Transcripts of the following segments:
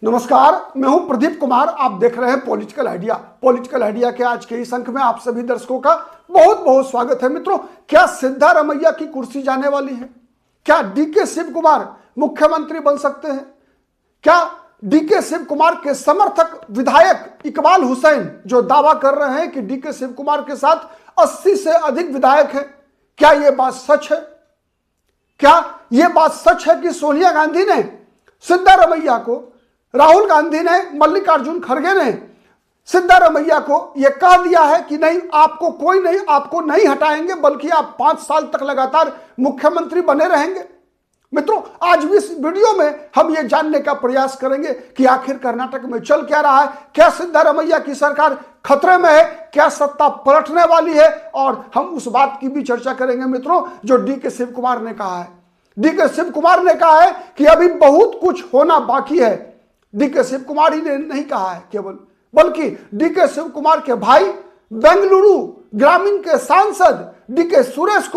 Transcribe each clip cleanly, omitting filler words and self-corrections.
नमस्कार, मैं हूं प्रदीप कुमार। आप देख रहे हैं पॉलिटिकल आइडिया। पॉलिटिकल आइडिया के आज के इस अंक में आप सभी दर्शकों का बहुत बहुत स्वागत है। मित्रों, क्या सिद्धारमैया की कुर्सी जाने वाली है? क्या डीके शिव कुमार मुख्यमंत्री बन सकते हैं? क्या डीके शिव कुमार के समर्थक विधायक इकबाल हुसैन जो दावा कर रहे हैं कि डीके शिव कुमार के साथ 80 से अधिक विधायक हैं, क्या यह बात सच है? क्या यह बात सच है कि सोनिया गांधी ने सिद्धारमैया को, राहुल गांधी ने, मल्लिकार्जुन खड़गे ने सिद्धारमैया को यह कह दिया है कि नहीं, आपको नहीं हटाएंगे, बल्कि आप 5 साल तक लगातार मुख्यमंत्री बने रहेंगे? मित्रों, आज भी इस वीडियो में हम ये जानने का प्रयास करेंगे कि आखिर कर्नाटक में चल क्या रहा है। क्या सिद्धारमैया की सरकार खतरे में है? क्या सत्ता पलटने वाली है? और हम उस बात की भी चर्चा करेंगे मित्रों जो डीके शिव कुमार ने कहा है। डीके शिव कुमार ने कहा है कि अभी बहुत कुछ होना बाकी है। डीके शिव कुमार ही ने नहीं कहा है केवल, बल्कि डीके शिव कुमार के भाई, बेंगलुरु ग्रामीण के सांसद डीके सुरेश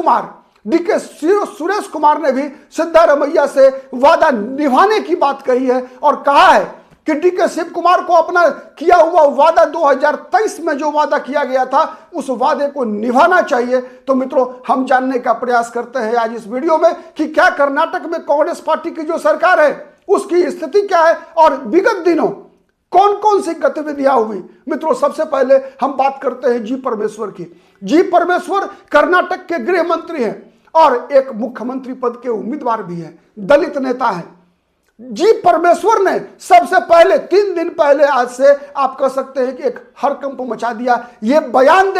कुमार ने भी सिद्धारमैया से वादा निभाने की बात कही है और कहा है कि डीके शिव कुमार को अपना किया हुआ वादा 2023 में जो वादा किया गया था उस वादे को निभाना चाहिए। तो मित्रों, हम जानने का प्रयास करते हैं आज इस वीडियो में कि क्या कर्नाटक में कांग्रेस पार्टी की जो सरकार है उसकी स्थिति क्या है और विगत दिनों कौन कौन सी गतिविधियां हुई। मित्रों, सबसे पहले हम बात करते हैं जी परमेश्वर की। जी परमेश्वर कर्नाटक के गृह मंत्री हैं और एक मुख्यमंत्री पद के उम्मीदवार भी हैं, दलित नेता हैं। जी परमेश्वर ने सबसे पहले 3 दिन पहले, आज से आप कह सकते हैं कि एक हड़कंप मचा दिया। ये बयान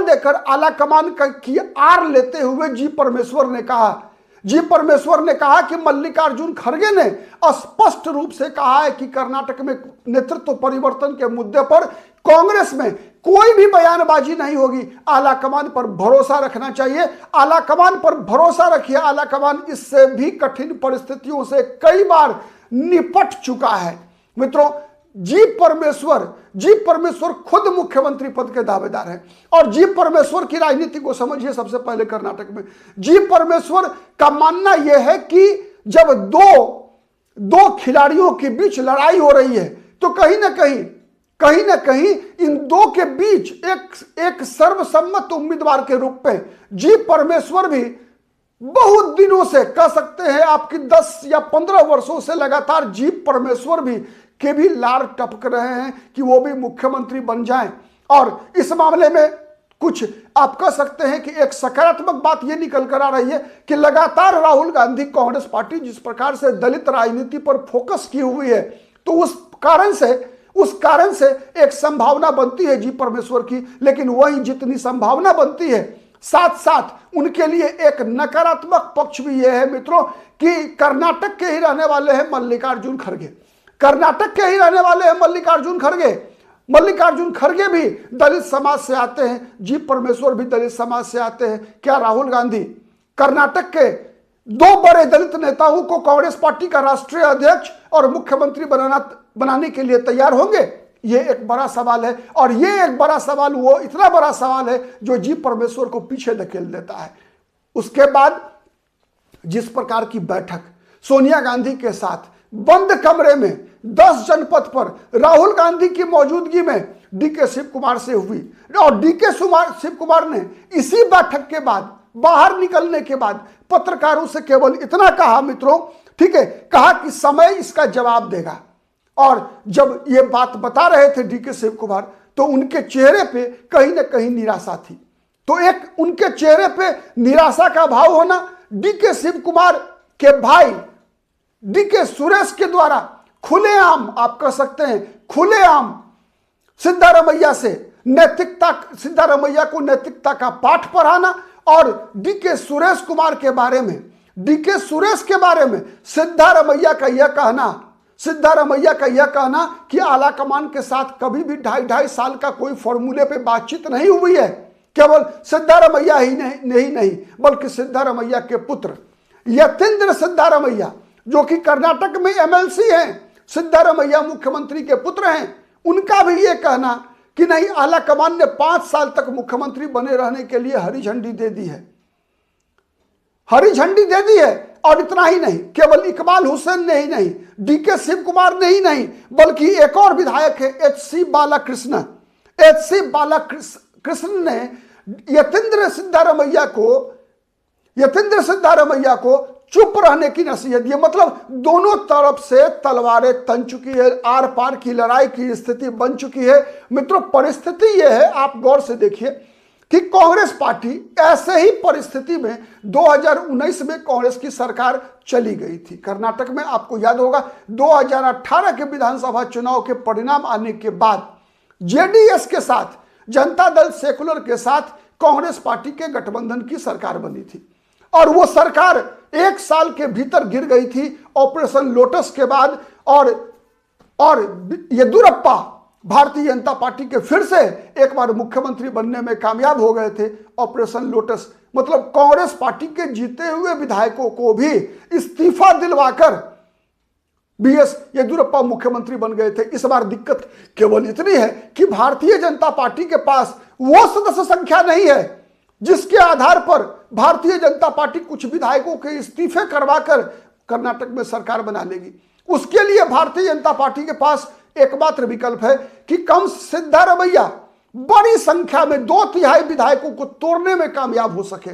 देकर आला कमान की आड़ लेते हुए जी परमेश्वर ने कहा कि मल्लिकार्जुन खड़गे ने स्पष्ट रूप से कहा है कि कर्नाटक में नेतृत्व परिवर्तन के मुद्दे पर कांग्रेस में कोई भी बयानबाजी नहीं होगी। आला कमान पर भरोसा रखना चाहिए। आला कमान पर भरोसा रखिए। आला कमान इससे भी कठिन परिस्थितियों से कई बार निपट चुका है। मित्रों, जी परमेश्वर खुद मुख्यमंत्री पद के दावेदार हैं और जी परमेश्वर की राजनीति को समझिए। सबसे पहले कर्नाटक में जी परमेश्वर का मानना यह है कि जब दो खिलाड़ियों के बीच लड़ाई हो रही है तो कहीं ना कहीं इन दो के बीच एक सर्वसम्मत उम्मीदवार के रूप में जी परमेश्वर भी बहुत दिनों से, कह सकते हैं आपकी 10 या 15 वर्षों से लगातार जी परमेश्वर के भी लार टपक रहे हैं कि वो भी मुख्यमंत्री बन जाएं। और इस मामले में कुछ आप कह सकते हैं कि एक सकारात्मक बात ये निकल कर आ रही है कि लगातार राहुल गांधी, कांग्रेस पार्टी जिस प्रकार से दलित राजनीति पर फोकस की हुई है, तो उस कारण से एक संभावना बनती है जी परमेश्वर की। लेकिन वही जितनी संभावना बनती है, साथ साथ उनके लिए एक नकारात्मक पक्ष भी यह है मित्रों कि कर्नाटक के ही रहने वाले हैं मल्लिकार्जुन खड़गे भी दलित समाज से आते हैं। जी परमेश्वर भी दलित समाज से आते हैं। क्या राहुल गांधी कर्नाटक के 2 बड़े दलित नेताओं को कांग्रेस पार्टी का राष्ट्रीय अध्यक्ष और मुख्यमंत्री बनाने के लिए तैयार होंगे? ये एक बड़ा सवाल है और ये एक बड़ा सवाल, वो इतना बड़ा सवाल है जो जी परमेश्वर को पीछे धकेल देता है। उसके बाद जिस प्रकार की बैठक सोनिया गांधी के साथ बंद कमरे में 10 जनपद पर राहुल गांधी की मौजूदगी में डीके शिव कुमार से हुई और डीके शिव कुमार ने इसी बैठक के बाद, बाहर निकलने के बाद पत्रकारों से केवल इतना कहा मित्रों, ठीक है, कहा कि समय इसका जवाब देगा। और जब ये बात बता रहे थे डीके शिव कुमार तो उनके चेहरे पे कहीं ना कहीं निराशा थी। तो एक उनके चेहरे पे निराशा का भाव होना डीके शिव कुमार के भाई डीके सुरेश के द्वारा खुलेआम, आप कह सकते हैं खुलेआम, सिद्धारमैया को नैतिकता का पाठ पढ़ाना और डीके सुरेश के बारे में सिद्धारमैया का यह कहना कि आला कमान के साथ कभी भी 2.5 साल का कोई फॉर्मूले पे बातचीत नहीं हुई है। केवल सिद्धारमैया ही नहीं बल्कि सिद्धारमैया के पुत्र यतींद्र सिद्धारमैया, जो कि कर्नाटक में एमएलसी हैं, सिद्धारमैया मुख्यमंत्री के पुत्र हैं, उनका भी यह कहना कि नहीं, आला कमान ने 5 साल तक मुख्यमंत्री बने रहने के लिए हरी झंडी दे दी है। और इतना ही नहीं, केवल इकबाल हुसैन ने ही नहीं, डीके शिव कुमार ने ही नहीं, बल्कि एक और विधायक है एच.सी. बालाकृष्णन। एच.सी. बालाकृष्णन ने यतीन्द्र सिद्धारमैया को चुप रहने की नसीहत दी। मतलब दोनों तरफ से तलवारें तन चुकी है, आर पार की लड़ाई की स्थिति बन चुकी है। मित्रों, परिस्थिति यह है, आप गौर से देखिए कि कांग्रेस पार्टी ऐसे ही परिस्थिति में 2019 में कांग्रेस की सरकार चली गई थी। कर्नाटक में आपको याद होगा 2018 के विधानसभा चुनाव के परिणाम आने के बाद जेडीएस के साथ, जनता दल सेकुलर के साथ कांग्रेस पार्टी के गठबंधन की सरकार बनी थी और वो सरकार 1 साल के भीतर गिर गई थी ऑपरेशन लोटस के बाद। और येदियुरप्पा भारतीय जनता पार्टी के फिर से एक बार मुख्यमंत्री बनने में कामयाब हो गए थे ऑपरेशन लोटस। मतलब कांग्रेस पार्टी के जीते हुए विधायकों को भी इस्तीफा दिलवाकर बीएस येदियुरप्पा मुख्यमंत्री बन गए थे। इस बार दिक्कत केवल इतनी है कि भारतीय जनता पार्टी के पास वो सदस्य संख्या नहीं है जिसके आधार पर भारतीय जनता पार्टी कुछ विधायकों के इस्तीफे करवाकर कर्नाटक में सरकार बना लेगी। उसके लिए भारतीय जनता पार्टी के पास एकमात्र विकल्प है कि कम सिद्धारमैया बड़ी संख्या में 2/3 विधायकों को तोड़ने में कामयाब हो सके।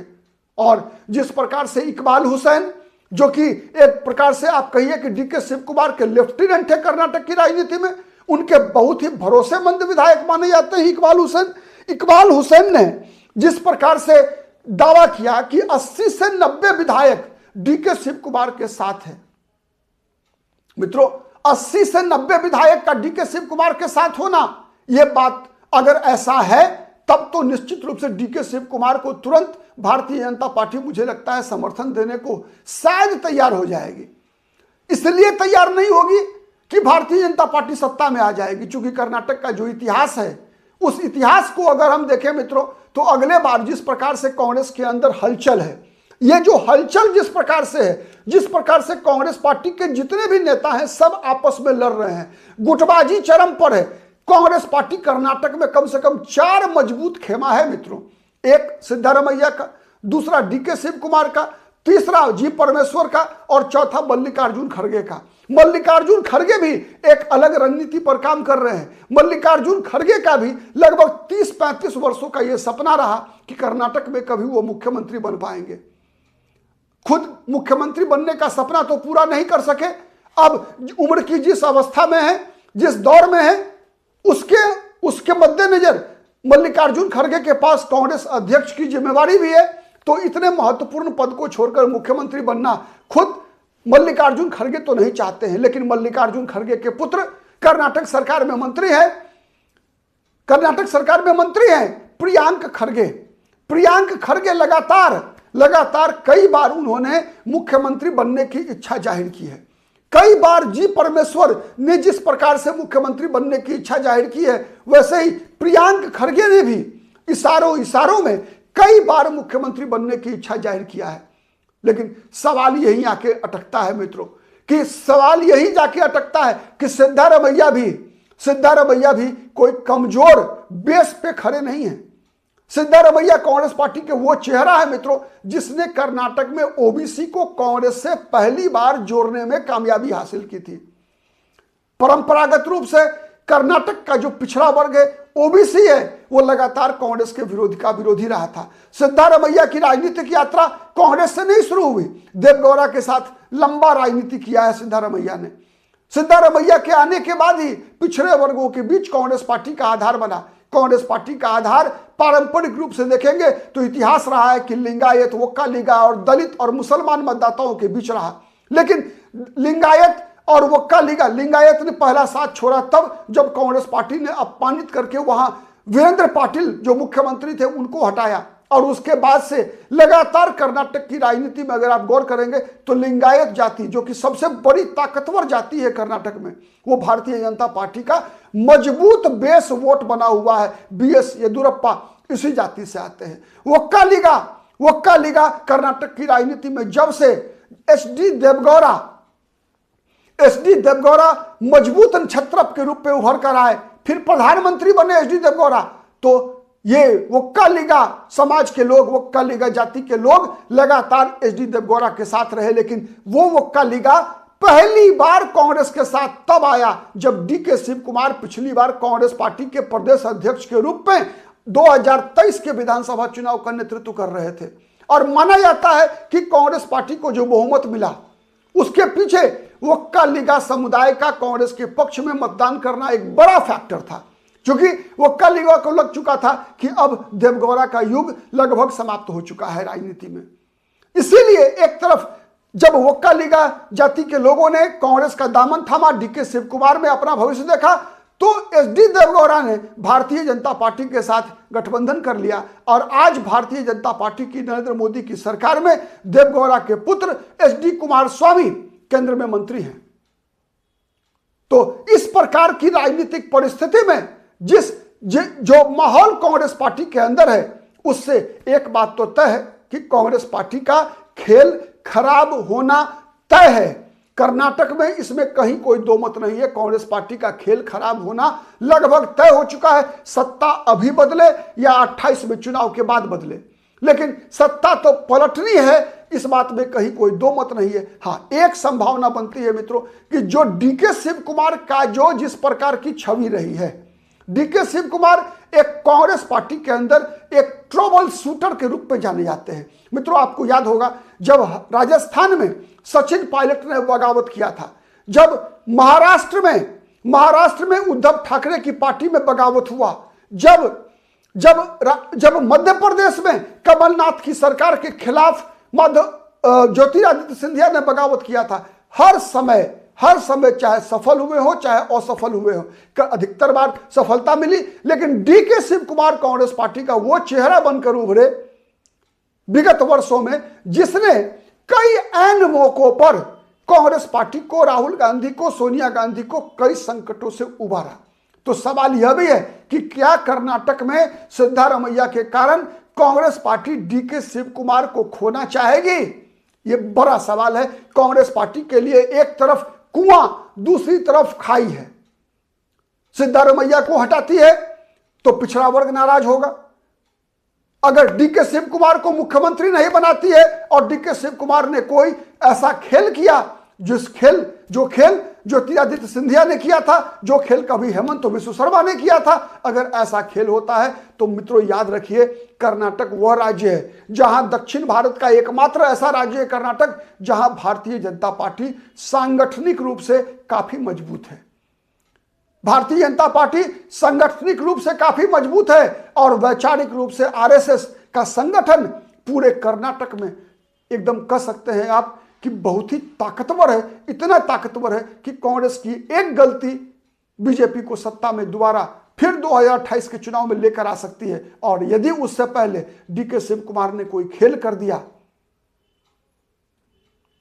और जिस प्रकार से इकबाल हुसैन, जो कि एक प्रकार से आप कहिए कि डीके शिव कुमार के लेफ्टिनेंट है कर्नाटक की राजनीति में, उनके बहुत ही भरोसेमंद विधायक माने जाते हैं इकबाल हुसैन ने जिस प्रकार से दावा किया कि 80 से 90 विधायक डीके शिव कुमार के साथ हैं। मित्रों, 80 से 90 विधायक का डीके शिव कुमार के साथ होना, यह बात अगर ऐसा है तब तो निश्चित रूप से डीके शिव कुमार को तुरंत भारतीय जनता पार्टी, मुझे लगता है, समर्थन देने को शायद तैयार हो जाएगी। इसलिए तैयार नहीं होगी कि भारतीय जनता पार्टी सत्ता में आ जाएगी, क्योंकि कर्नाटक का जो इतिहास है उस इतिहास को अगर हम देखें मित्रों, तो अगले बार जिस प्रकार से कांग्रेस के अंदर हलचल है, ये जो हलचल जिस प्रकार से है, जिस प्रकार से कांग्रेस पार्टी के जितने भी नेता हैं सब आपस में लड़ रहे हैं, गुटबाजी चरम पर है। कांग्रेस पार्टी कर्नाटक में कम से कम 4 मजबूत खेमा है मित्रों, एक सिद्धारमैया का, दूसरा डीके शिव कुमार का, तीसरा जी परमेश्वर का और चौथा मल्लिकार्जुन खड़गे का। मल्लिकार्जुन खड़गे भी एक अलग रणनीति पर काम कर रहे हैं। मल्लिकार्जुन खड़गे का भी लगभग 30-35 वर्षों का यह सपना रहा कि कर्नाटक में कभी वो मुख्यमंत्री बन पाएंगे। खुद मुख्यमंत्री बनने का सपना तो पूरा नहीं कर सके। अब उम्र की जिस अवस्था में है, जिस दौर में है, उसके मद्देनजर मल्लिकार्जुन खड़गे के पास कांग्रेस अध्यक्ष की जिम्मेवारी भी है। तो इतने महत्वपूर्ण पद को छोड़कर मुख्यमंत्री बनना खुद मल्लिकार्जुन खड़गे तो नहीं चाहते हैं, लेकिन मल्लिकार्जुन खड़गे के पुत्र कर्नाटक सरकार में मंत्री हैं प्रियांक खड़गे लगातार कई बार उन्होंने मुख्यमंत्री बनने की इच्छा जाहिर की है। कई बार जी परमेश्वर ने जिस प्रकार से मुख्यमंत्री बनने की इच्छा जाहिर की है, वैसे ही प्रियांक खड़गे ने भी इशारों में कई बार मुख्यमंत्री बनने की इच्छा जाहिर किया है। लेकिन सवाल यही आके अटकता है मित्रों, कि सवाल यही जाके अटकता है कि सिद्धारमैया भी कोई कमजोर बेस पे खड़े नहीं हैं। सिद्धारमैया कांग्रेस पार्टी के वो चेहरा है मित्रों जिसने कर्नाटक में ओबीसी को कांग्रेस से पहली बार जोड़ने में कामयाबी हासिल की थी। परंपरागत रूप से कर्नाटक का जो पिछड़ा वर्ग है, ओबीसी है, वो लगातार कांग्रेस के विरोधी रहा था। सिद्धारमैया की राजनीतिक यात्रा कांग्रेस से नहीं शुरू हुई, देवगौड़ा के साथ लंबा राजनीति किया है सिद्धारमैया ने। सिद्धारमैया के आने के बाद ही पिछड़े वर्गों के बीच कांग्रेस पार्टी का आधार बना। कांग्रेस पार्टी का आधार पारंपरिक रूप से देखेंगे तो इतिहास रहा है कि लिंगायत, वक्का-लिगा और दलित और मुसलमान मतदाताओं के बीच रहा। लेकिन लिंगायत और वक्का-लिगा, लिंगायत ने पहला साथ छोड़ा तब जब कांग्रेस पार्टी ने अपमानित करके वहां वीरेंद्र पाटिल जो मुख्यमंत्री थे उनको हटाया। और उसके बाद से लगातार कर्नाटक की राजनीति में अगर आप गौर करेंगे तो लिंगायत जाति, जो कि सबसे बड़ी ताकतवर जाति है कर्नाटक में, वो भारतीय जनता पार्टी का मजबूत बेस वोट बना हुआ है। बीएस येदियुरप्पा इसी जाति से आते हैं। वक्का-लिगा कर्नाटक की राजनीति में जब से एच.डी. देवगौड़ा मजबूत नक्षत्रप के रूप में उभर कर आए, फिर प्रधानमंत्री बने एच.डी. देवगौड़ा, तो ये वक्का लीगा समाज के लोग, वक्का लीगा जाति के लोग लगातार एचडी देवगौड़ा के साथ रहे, लेकिन वो वक्का लीगा पहली बार कांग्रेस के साथ तब आया जब डीके शिव कुमार पिछली बार कांग्रेस पार्टी के प्रदेश अध्यक्ष के रूप में 2023 के विधानसभा चुनाव का नेतृत्व कर रहे थे। और माना जाता है कि कांग्रेस पार्टी को जो बहुमत मिला उसके पीछे वक्का लीगा समुदाय का कांग्रेस के पक्ष में मतदान करना एक बड़ा फैक्टर था, क्योंकि वक्का लीगा को लग चुका था कि अब देवगौड़ा का युग लगभग समाप्त हो चुका है राजनीति में। इसीलिए एक तरफ जब वक्का लीगा जाति के लोगों ने कांग्रेस का दामन थामा, डीके शिव कुमार में अपना भविष्य देखा, तो एचडी देवगौड़ा ने भारतीय जनता पार्टी के साथ गठबंधन कर लिया और आज भारतीय जनता पार्टी की नरेंद्र मोदी की सरकार में देवगौड़ा के पुत्र एचडी कुमार स्वामी केंद्र में मंत्री हैं। तो इस प्रकार की राजनीतिक परिस्थिति में जो माहौल कांग्रेस पार्टी के अंदर है, उससे एक बात तो तय है कि कांग्रेस पार्टी का खेल खराब होना तय है। कर्नाटक में इसमें कहीं कोई दो मत नहीं है, कांग्रेस पार्टी का खेल खराब होना लगभग तय हो चुका है। सत्ता अभी बदले या 28 में चुनाव के बाद बदले, लेकिन सत्ता तो पलटनी है, इस बात में कहीं कोई दो मत नहीं है। हाँ, एक संभावना बनती है मित्रों कि जो डीके शिव कुमार का जो जिस प्रकार की छवि रही है, डीके शिव कुमार एक कांग्रेस पार्टी के अंदर एक ट्रबल शूटर के रूप में जाने जाते हैं। मित्रों, आपको याद होगा जब राजस्थान में सचिन पायलट ने बगावत किया था, जब महाराष्ट्र में उद्धव ठाकरे की पार्टी में बगावत हुआ, जब मध्य प्रदेश में कमलनाथ की सरकार के खिलाफ ज्योतिरादित्य सिंधिया ने बगावत किया था, हर समय चाहे सफल हुए हो चाहे असफल हुए हो, अधिकतर बार सफलता मिली, लेकिन डीके शिव कुमार कांग्रेस पार्टी का वो चेहरा बनकर उभरे विगत वर्षों में जिसने कई ऐन मौकों पर कांग्रेस पार्टी को, राहुल गांधी को, सोनिया गांधी को कई संकटों से उबारा। तो सवाल यह भी है कि क्या कर्नाटक में सिद्धारमैया के कारण कांग्रेस पार्टी डीके शिव कुमार को खोना चाहेगी? यह बड़ा सवाल है। कांग्रेस पार्टी के लिए एक तरफ कुआं, दूसरी तरफ खाई है। सिद्धारमैया को हटाती है तो पिछड़ा वर्ग नाराज होगा। अगर डीके शिव कुमार को मुख्यमंत्री नहीं बनाती है और डीके शिव कुमार ने कोई ऐसा खेल किया जो खेल ज्योतिरादित्य सिंधिया ने किया था, जो खेल कभी हेमंत बिश्व शर्मा ने किया था, अगर ऐसा खेल होता है तो मित्रों याद रखिए, कर्नाटक वह राज्य है जहां दक्षिण भारत का एकमात्र ऐसा राज्य है कर्नाटक जहां भारतीय जनता पार्टी सांगठनिक रूप से काफी मजबूत है। भारतीय जनता पार्टी सांगठनिक रूप से काफी मजबूत है और वैचारिक रूप से आरएसएस का संगठन पूरे कर्नाटक में एकदम कह सकते हैं आप कि बहुत ही ताकतवर है। इतना ताकतवर है कि कांग्रेस की एक गलती बीजेपी को सत्ता में दोबारा फिर 2028 के चुनाव में लेकर आ सकती है। और यदि उससे पहले डीके शिव कुमार ने कोई खेल कर दिया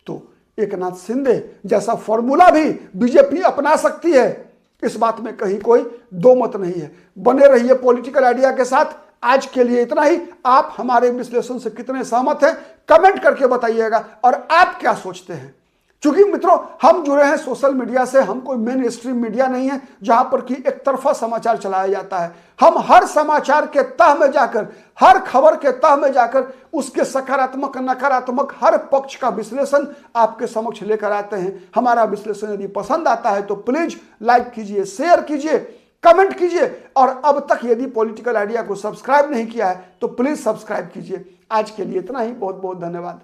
तो एकनाथ शिंदे जैसा फॉर्मूला भी बीजेपी अपना सकती है। इस बात में कहीं कोई दो मत नहीं है। बने रहिए पॉलिटिकल आइडिया के साथ। आज के लिए इतना ही। आप हमारे विश्लेषण से कितने सहमत हैं कमेंट करके बताइएगा और आप क्या सोचते हैं। क्योंकि मित्रों हम जुड़े हैं सोशल मीडिया से, हम कोई मेन स्ट्रीम मीडिया नहीं है जहां पर कि एक तरफा समाचार चलाया जाता है। हम हर समाचार के तह में जाकर, हर खबर के तह में जाकर उसके सकारात्मक नकारात्मक हर पक्ष का विश्लेषण आपके समक्ष लेकर आते हैं। हमारा विश्लेषण यदि पसंद आता है तो प्लीज लाइक कीजिए, शेयर कीजिए, कमेंट कीजिए और अब तक यदि पॉलिटिकल आइडिया को सब्सक्राइब नहीं किया है तो प्लीज सब्सक्राइब कीजिए। आज के लिए इतना ही। बहुत बहुत धन्यवाद।